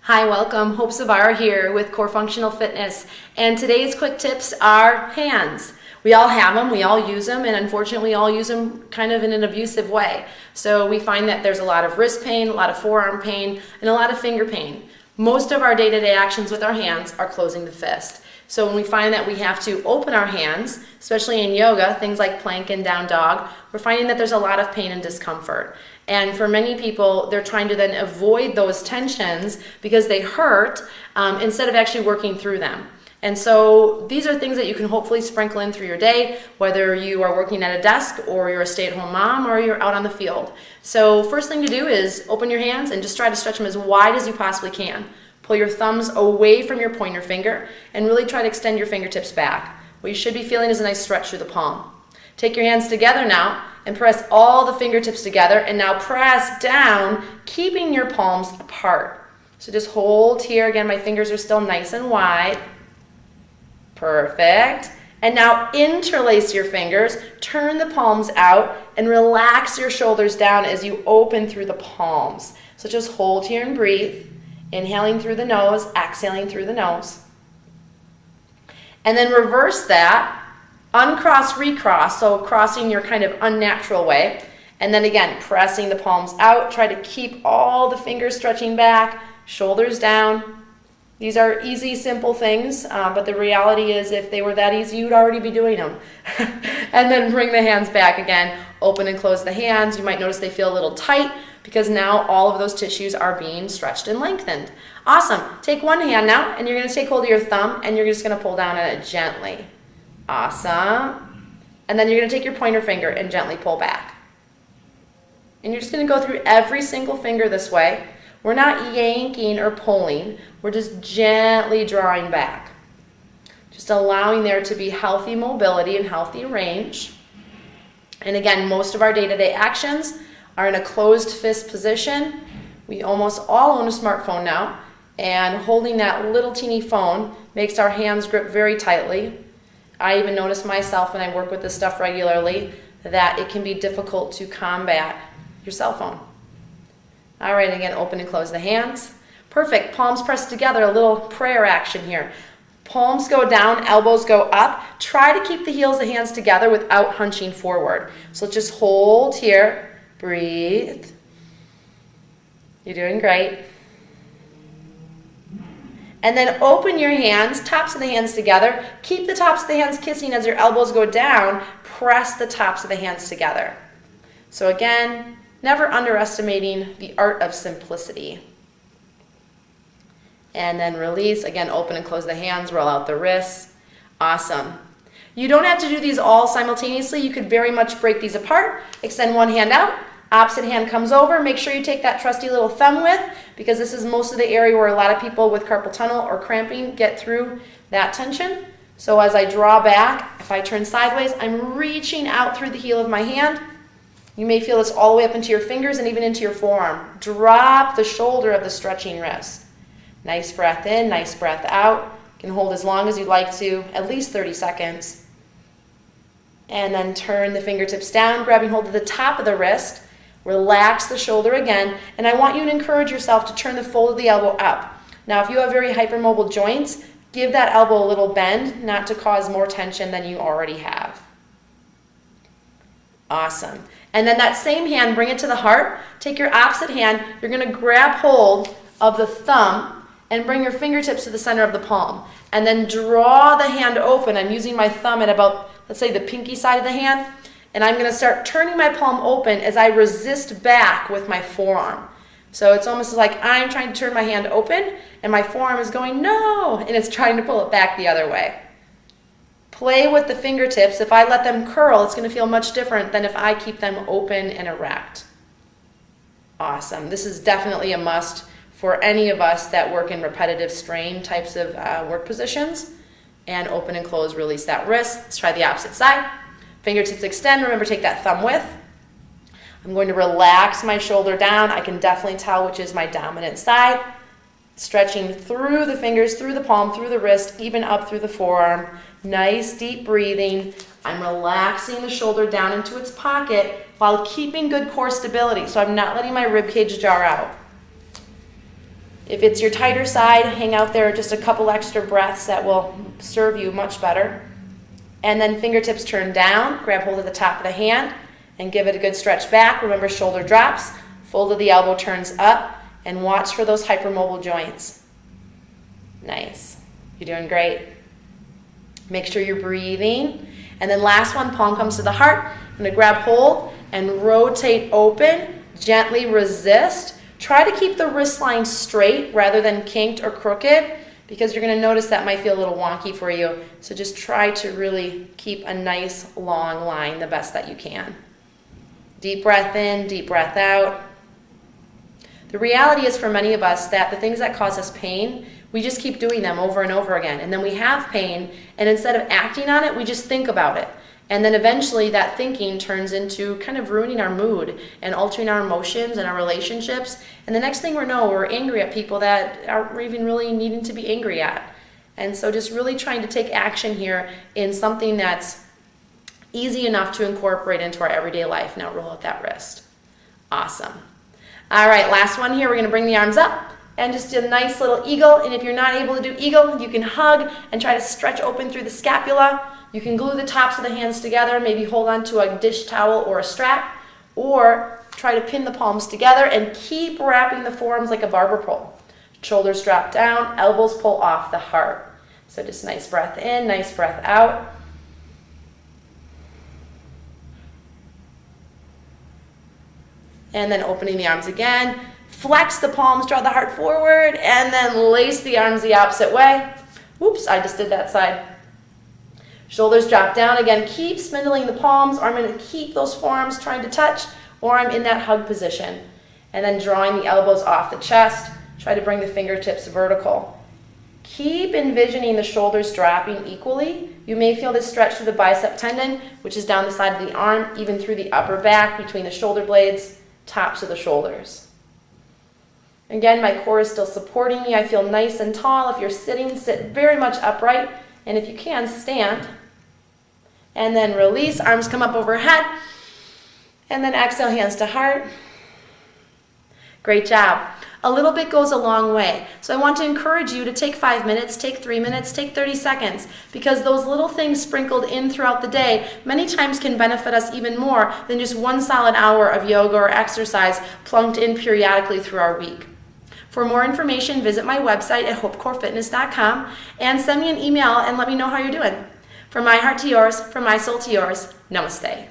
Hi, welcome. Hope Zvara here with Core Functional Fitness. And today's quick tips are hands. We all have them, we all use them, and unfortunately we all use them kind of in an abusive way. So we find that there's a lot of wrist pain, a lot of forearm pain, and a lot of finger pain. Most of our day-to-day actions with our hands are closing the fist. So when we find that we have to open our hands, especially in yoga, things like plank and down dog, we're finding that there's a lot of pain and discomfort. And for many people, they're trying to then avoid those tensions because they hurt instead of actually working through them. And so these are things that you can hopefully sprinkle in through your day, whether you are working at a desk or you're a stay-at-home mom or you're out on the field. So first thing to do is open your hands and just try to stretch them as wide as you possibly can. Pull your thumbs away from your pointer finger and really try to extend your fingertips back. What you should be feeling is a nice stretch through the palm. Take your hands together now and press all the fingertips together, and now press down, keeping your palms apart. So just hold here. Again, my fingers are still nice and wide. Perfect. And now interlace your fingers, turn the palms out, and relax your shoulders down as you open through the palms. So just hold here and breathe. Inhaling through the nose, exhaling through the nose. And then reverse that. Uncross, recross, so crossing your kind of unnatural way. And then again, pressing the palms out. Try to keep all the fingers stretching back, shoulders down. These are easy, simple things, but the reality is if they were that easy, you'd already be doing them. And then bring the hands back again. Open and close the hands. You might notice they feel a little tight because now all of those tissues are being stretched and lengthened. Awesome. Take one hand now, and you're going to take hold of your thumb, and you're just going to pull down on it gently. Awesome. And then you're going to take your pointer finger and gently pull back. And you're just going to go through every single finger this way. We're not yanking or pulling. We're just gently drawing back. Just allowing there to be healthy mobility and healthy range. And again, most of our day-to-day actions are in a closed fist position. We almost all own a smartphone now. And holding that little teeny phone makes our hands grip very tightly. I even notice myself when I work with this stuff regularly that it can be difficult to combat your cell phone. All right, again, open and close the hands. Perfect. Palms pressed together, a little prayer action here. Palms go down, elbows go up. Try to keep the heels of the hands together without hunching forward. So just hold here. Breathe. You're doing great. And then open your hands, tops of the hands together. Keep the tops of the hands kissing as your elbows go down. Press the tops of the hands together. So again, never underestimating the art of simplicity. And then release. Again, open and close the hands, roll out the wrists. Awesome. You don't have to do these all simultaneously. You could very much break these apart. Extend one hand out. Opposite hand comes over. Make sure you take that trusty little thumb with, because this is most of the area where a lot of people with carpal tunnel or cramping get through that tension. So as I draw back, if I turn sideways, I'm reaching out through the heel of my hand. You may feel this all the way up into your fingers and even into your forearm. Drop the shoulder of the stretching wrist. Nice breath in, nice breath out. You can hold as long as you'd like to, at least 30 seconds. And then turn the fingertips down, grabbing hold of the top of the wrist. Relax the shoulder again, and I want you to encourage yourself to turn the fold of the elbow up. Now, if you have very hypermobile joints, give that elbow a little bend, not to cause more tension than you already have. Awesome. And then that same hand, bring it to the heart. Take your opposite hand. You're going to grab hold of the thumb and bring your fingertips to the center of the palm. And then draw the hand open. I'm using my thumb at about, let's say, the pinky side of the hand. And I'm going to start turning my palm open as I resist back with my forearm. So it's almost like I'm trying to turn my hand open, and my forearm is going, no, and it's trying to pull it back the other way. Play with the fingertips. If I let them curl, it's going to feel much different than if I keep them open and erect. Awesome. This is definitely a must for any of us that work in repetitive strain types of work positions. And open and close, release that wrist. Let's try the opposite side. Fingertips extend. Remember, take that thumb with. I'm going to relax my shoulder down. I can definitely tell which is my dominant side. Stretching through the fingers, through the palm, through the wrist, even up through the forearm. Nice deep breathing. I'm relaxing the shoulder down into its pocket while keeping good core stability. So I'm not letting my rib cage jar out. If it's your tighter side, hang out there just a couple extra breaths. That will serve you much better. And then fingertips turn down, grab hold of the top of the hand, and give it a good stretch back. Remember, shoulder drops, fold of the elbow turns up, and watch for those hypermobile joints. Nice. You're doing great. Make sure you're breathing. And then last one, palm comes to the heart. I'm going to grab hold and rotate open. Gently resist. Try to keep the wrist line straight rather than kinked or crooked, because you're going to notice that might feel a little wonky for you. So just try to really keep a nice long line the best that you can. Deep breath in, deep breath out. The reality is for many of us that the things that cause us pain, we just keep doing them over and over again. And then we have pain, and instead of acting on it, we just think about it. And then eventually that thinking turns into kind of ruining our mood and altering our emotions and our relationships. And the next thing we know, we're angry at people that aren't even really needing to be angry at. And so just really trying to take action here in something that's easy enough to incorporate into our everyday life. Now roll out that wrist. Awesome. All right, last one here. We're going to bring the arms up and just do a nice little eagle. And if you're not able to do eagle, you can hug and try to stretch open through the scapula. You can glue the tops of the hands together, maybe hold on to a dish towel or a strap, or try to pin the palms together and keep wrapping the forearms like a barber pole. Shoulders drop down, elbows pull off the heart. So just nice breath in, nice breath out. And then opening the arms again. Flex the palms, draw the heart forward, and then lace the arms the opposite way. Whoops, I just did that side. Shoulders drop down. Again, keep spindling the palms, or I'm going to keep those forearms trying to touch, or I'm in that hug position. And then drawing the elbows off the chest. Try to bring the fingertips vertical. Keep envisioning the shoulders dropping equally. You may feel this stretch through the bicep tendon, which is down the side of the arm, even through the upper back, between the shoulder blades, tops of the shoulders. Again, my core is still supporting me. I feel nice and tall. If you're sitting, sit very much upright. And if you can, stand. And then release, arms come up overhead. And then exhale, hands to heart. Great job. A little bit goes a long way. So I want to encourage you to take 5 minutes, take 3 minutes, take 30 seconds, because those little things sprinkled in throughout the day many times can benefit us even more than just one solid hour of yoga or exercise plunked in periodically through our week. For more information, visit my website at hopecorefitness.com and send me an email and let me know how you're doing. From my heart to yours, from my soul to yours, namaste.